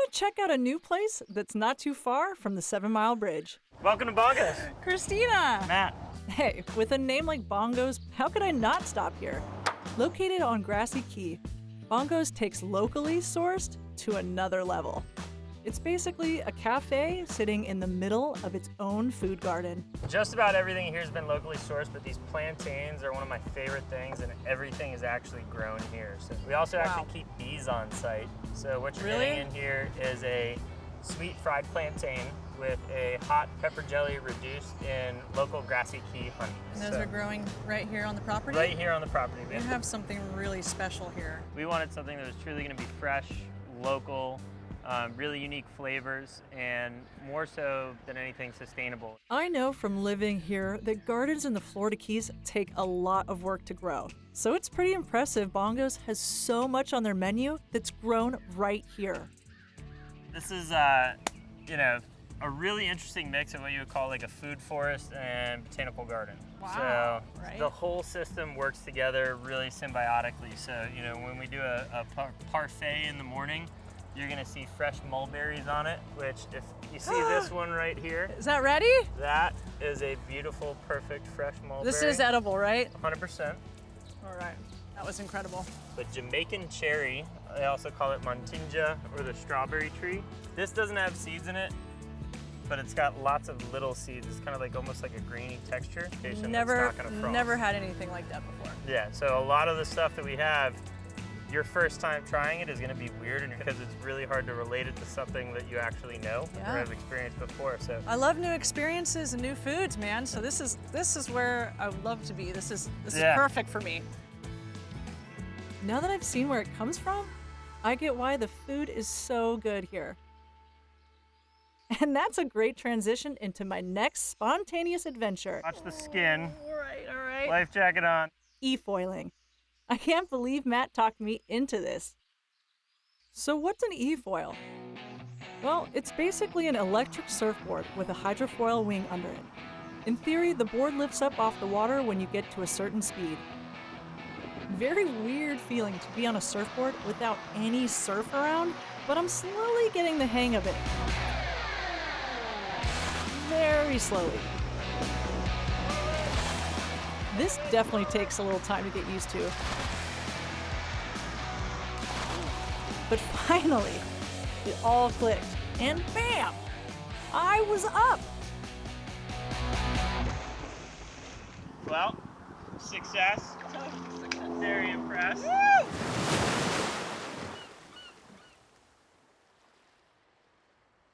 check out a new place that's not too far from the 7 Mile Bridge. Welcome to Bongo's. Christina! Matt. Hey, with a name like Bongo's, how could I not stop here? Located on Grassy Key, Bongo's takes locally sourced to another level. It's basically a cafe sitting in the middle of its own food garden. Just about everything here has been locally sourced, but these plantains are one of my favorite things, and everything is actually grown here. So we also actually keep bees on site. So what you're getting in here is a sweet fried plantain with a hot pepper jelly reduced in local Grassy Key honey. And those are growing right here on the property? Right here on the property. You have something really special here. We wanted something that was truly going to be fresh, local, really unique flavors, and more so than anything sustainable. I know from living here that gardens in the Florida Keys take a lot of work to grow. So it's pretty impressive Bongo's has so much on their menu that's grown right here. This is, you know, a really interesting mix of what you would call like a food forest and botanical garden. Wow, So the whole system works together really symbiotically. So, you know, when we do a parfait in the morning, you're gonna see fresh mulberries on it, which if you see this one right here. Is that ready? That is a beautiful, perfect, fresh mulberry. This is edible, right? 100%. All right, that was incredible. But Jamaican cherry, they also call it Montinja or the strawberry tree. This doesn't have seeds in it, but it's got lots of little seeds. It's kind of like almost like a grainy texture. Never had anything like that before. Yeah, so a lot of the stuff that we have, your first time trying it is going to be weird because it's really hard to relate it to something that you actually know or have experienced before. So I love new experiences and new foods, man. So this is where I would love to be. This is perfect for me. Now that I've seen where it comes from, I get why the food is so good here. And that's a great transition into my next spontaneous adventure. Watch the skin. All right. Life jacket on. E-foiling. I can't believe Matt talked me into this. So what's an e-foil? Well, it's basically an electric surfboard with a hydrofoil wing under it. In theory, the board lifts up off the water when you get to a certain speed. Very weird feeling to be on a surfboard without any surf around, but I'm slowly getting the hang of it. Very slowly. This definitely takes a little time to get used to. But finally, it all clicked, and bam! I was up! Well, success. Very impressed. Woo!